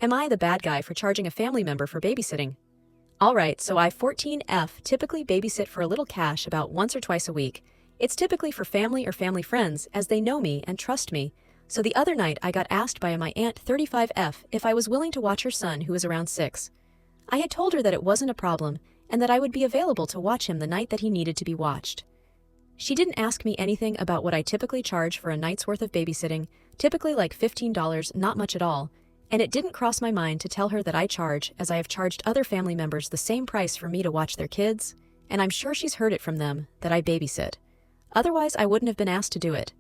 Am I the bad guy for charging a family member for babysitting? Alright, so I 14F typically babysit for a little cash about once or twice a week. It's typically for family or family friends as they know me and trust me. So the other night I got asked by my aunt 35F if I was willing to watch her son who was around 6. I had told her that it wasn't a problem and that I would be available to watch him the night that he needed to be watched. She didn't ask me anything about what I typically charge for a night's worth of babysitting, typically like $15, not much at all, and it didn't cross my mind to tell her that I charge, as I have charged other family members the same price for me to watch their kids, and I'm sure she's heard it from them that I babysit. Otherwise, I wouldn't have been asked to do it.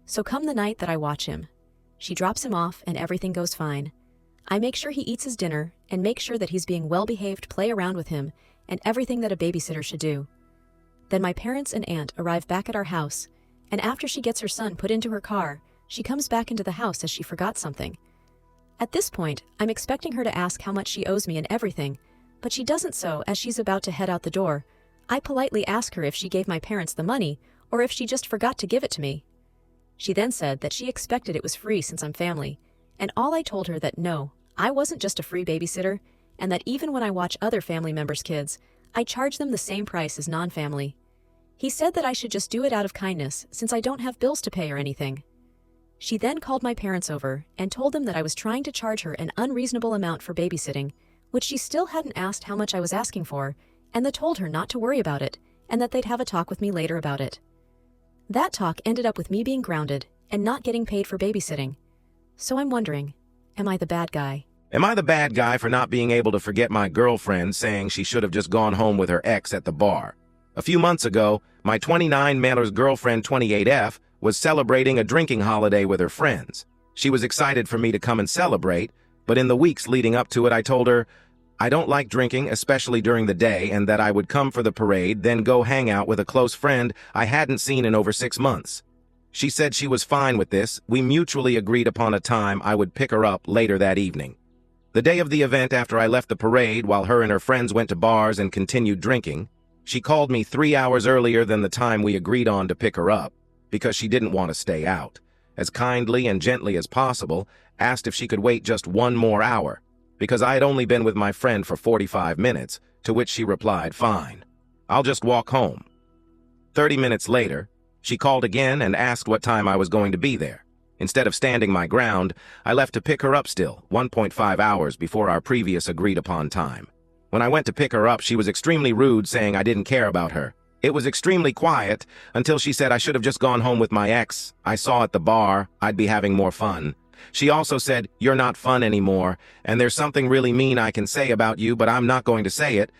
So come the night that I watch him, she drops him off and everything goes fine. I make sure he eats his dinner and make sure that he's being well-behaved, play around with him, and everything that a babysitter should do. Then my parents and aunt arrive back at our house, and after she gets her son put into her car, she comes back into the house as she forgot something. At this point, I'm expecting her to ask how much she owes me and everything, but she doesn't. So as she's about to head out the door, I politely ask her if she gave my parents the money or if she just forgot to give it to me. She then said that she expected it was free since I'm family, and all I told her that no, I wasn't just a free babysitter, and that even when I watch other family members' kids, I charge them the same price as non-family. He said that I should just do it out of kindness since I don't have bills to pay or anything. She then called my parents over and told them that I was trying to charge her an unreasonable amount for babysitting, which she still hadn't asked how much I was asking for, and that told her not to worry about it and that they'd have a talk with me later about it. That talk ended up with me being grounded and not getting paid for babysitting. So I'm wondering, am I the bad guy? Am I the bad guy for not being able to forget my girlfriend saying she should have just gone home with her ex at the bar? A few months ago, my 29-mailer's girlfriend 28F was celebrating a drinking holiday with her friends. She was excited for me to come and celebrate, but in the weeks leading up to it I told her I don't like drinking, especially during the day, and that I would come for the parade, then go hang out with a close friend I hadn't seen in over 6 months. She said she was fine with this. We mutually agreed upon a time I would pick her up later that evening. The day of the event, after I left the parade while her and her friends went to bars and continued drinking, she called me 3 hours earlier than the time we agreed on to pick her up, because she didn't want to stay out. As kindly and gently as possible, asked if she could wait just 1 more hour, because I had only been with my friend for 45 minutes, to which she replied, "Fine. I'll just walk home." 30 minutes later, she called again and asked what time I was going to be there. Instead of standing my ground, I left to pick her up still, 1.5 hours before our previous agreed-upon time. When I went to pick her up, she was extremely rude, saying I didn't care about her. It was extremely quiet until she said I should have just gone home with my ex. I saw at the bar I'd be having more fun. She also said, "You're not fun anymore, and there's something really mean I can say about you, but I'm not going to say it."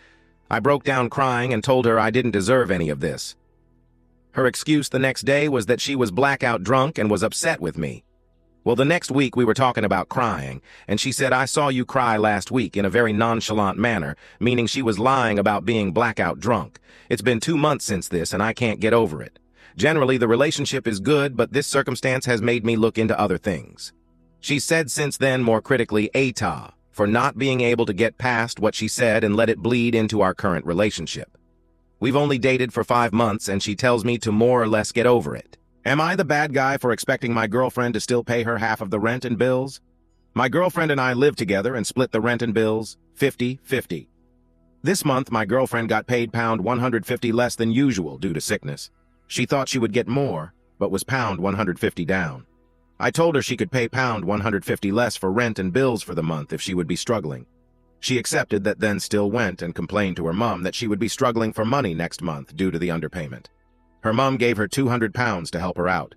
I broke down crying and told her I didn't deserve any of this. Her excuse the next day was that she was blackout drunk and was upset with me. Well, the next week we were talking about crying, and she said, "I saw you cry last week," in a very nonchalant manner, meaning she was lying about being blackout drunk. It's been 2 months since this, and I can't get over it. Generally, the relationship is good, but this circumstance has made me look into other things. She said since then, more critically, AITA, for not being able to get past what she said and let it bleed into our current relationship. We've only dated for 5 months, and she tells me to more or less get over it. Am I the bad guy for expecting my girlfriend to still pay her half of the rent and bills? My girlfriend and I live together and split the rent and bills 50-50. This month, my girlfriend got paid £150 less than usual due to sickness. She thought she would get more, but was £150 down. I told her she could pay £150 less for rent and bills for the month if she would be struggling. She accepted that, then still went and complained to her mum that she would be struggling for money next month due to the underpayment. Her mum gave her £200 to help her out.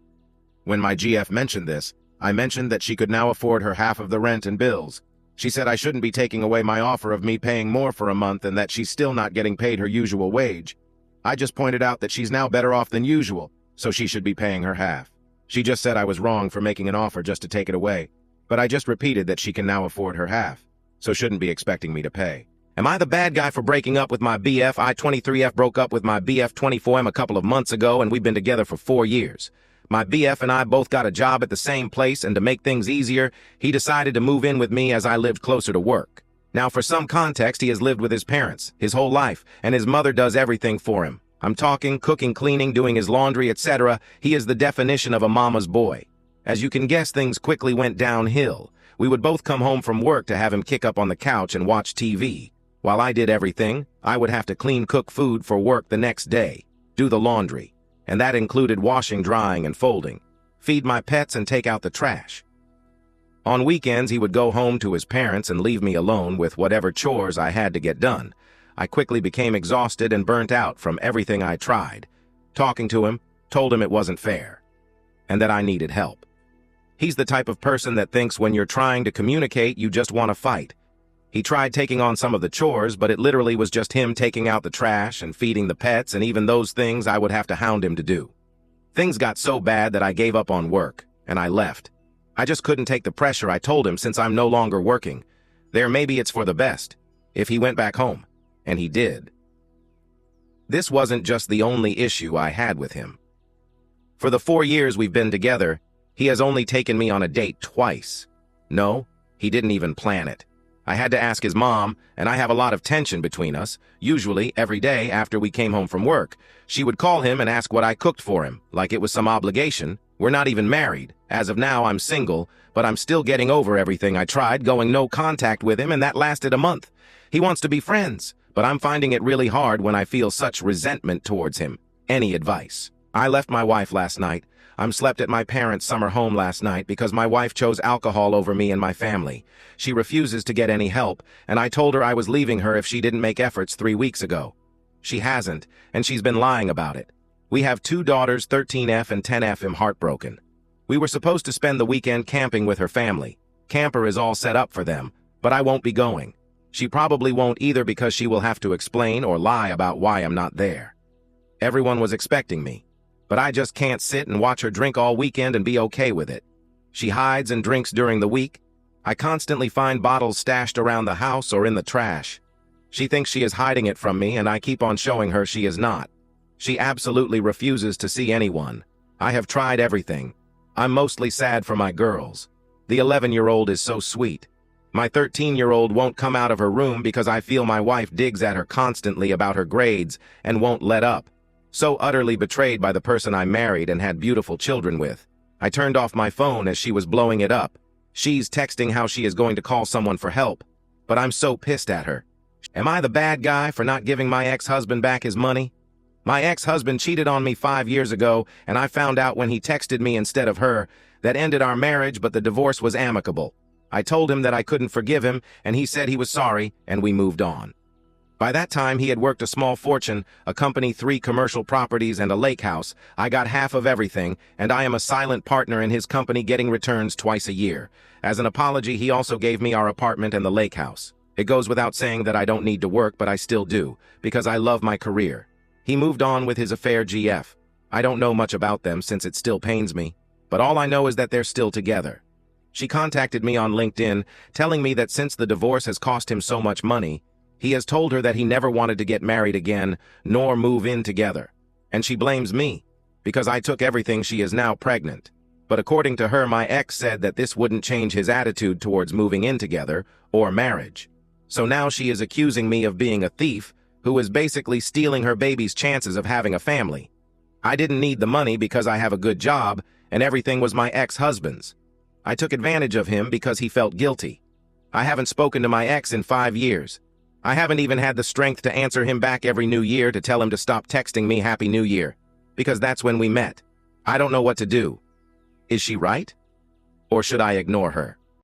When my GF mentioned this, I mentioned that she could now afford her half of the rent and bills. She said I shouldn't be taking away my offer of me paying more for a month and that she's still not getting paid her usual wage. I just pointed out that she's now better off than usual, so she should be paying her half. She just said I was wrong for making an offer just to take it away, but I just repeated that she can now afford her half, so shouldn't be expecting me to pay. Am I the bad guy for breaking up with my BF? I 23F broke up with my BF 24M a couple of months ago, and we've been together for 4 years. My BF and I both got a job at the same place, and to make things easier, he decided to move in with me as I lived closer to work. Now, for some context, he has lived with his parents his whole life, and his mother does everything for him. I'm talking cooking, cleaning, doing his laundry, etc. He is the definition of a mama's boy. As you can guess, things quickly went downhill. We would both come home from work to have him kick up on the couch and watch TV. While I did everything, I would have to cook food for work the next day, do the laundry, and that included washing, drying, and folding, feed my pets, and take out the trash. On weekends, he would go home to his parents and leave me alone with whatever chores I had to get done. I quickly became exhausted and burnt out from everything I tried. Talking to him, told him it wasn't fair, and that I needed help. He's the type of person that thinks when you're trying to communicate, you just want to fight. He tried taking on some of the chores, but it literally was just him taking out the trash and feeding the pets, and even those things I would have to hound him to do. Things got so bad that I gave up on work, and I left. I just couldn't take the pressure. I told him since I'm no longer working, maybe it's for the best if he went back home, and he did. This wasn't just the only issue I had with him. For the 4 years we've been together, he has only taken me on a date twice. No, he didn't even plan it. I had to ask his mom, and I have a lot of tension between us. Usually, every day after we came home from work, she would call him and ask what I cooked for him, like it was some obligation. We're not even married. As of now, I'm single, but I'm still getting over everything. I tried going no contact with him, and that lasted a month. He wants to be friends, but I'm finding it really hard when I feel such resentment towards him. Any advice? I left my wife last night. I slept at my parents' summer home last night because my wife chose alcohol over me and my family. She refuses to get any help, and I told her I was leaving her if she didn't make efforts 3 weeks ago. She hasn't, and she's been lying about it. We have 2 daughters, 13F and 10F. I'm heartbroken. We were supposed to spend the weekend camping with her family. Camper is all set up for them, but I won't be going. She probably won't either because she will have to explain or lie about why I'm not there. Everyone was expecting me, but I just can't sit and watch her drink all weekend and be okay with it. She hides and drinks during the week. I constantly find bottles stashed around the house or in the trash. She thinks she is hiding it from me, and I keep on showing her she is not. She absolutely refuses to see anyone. I have tried everything. I'm mostly sad for my girls. The 11-year-old is so sweet. My 13-year-old won't come out of her room because I feel my wife digs at her constantly about her grades and won't let up. So utterly betrayed by the person I married and had beautiful children with. I turned off my phone as she was blowing it up. She's texting how she is going to call someone for help, but I'm so pissed at her. Am I the bad guy for not giving my ex-husband back his money? My ex-husband cheated on me 5 years ago, and I found out when he texted me instead of her. That ended our marriage, but the divorce was amicable. I told him that I couldn't forgive him, and he said he was sorry, and we moved on. By that time, he had worked a small fortune, a company, 3 commercial properties, and a lake house. I got half of everything, and I am a silent partner in his company, getting returns twice a year. As an apology, he also gave me our apartment and the lake house. It goes without saying that I don't need to work, but I still do, because I love my career. He moved on with his affair GF. I don't know much about them since it still pains me, but all I know is that they're still together. She contacted me on LinkedIn, telling me that since the divorce has cost him so much money, he has told her that he never wanted to get married again, nor move in together. And she blames me, because I took everything. She is now pregnant. But according to her, my ex said that this wouldn't change his attitude towards moving in together or marriage. So now she is accusing me of being a thief, who is basically stealing her baby's chances of having a family. I didn't need the money because I have a good job, and everything was my ex-husband's. I took advantage of him because he felt guilty. I haven't spoken to my ex in 5 years. I haven't even had the strength to answer him back every New Year to tell him to stop texting me Happy New Year, because that's when we met. I don't know what to do. Is she right? Or should I ignore her?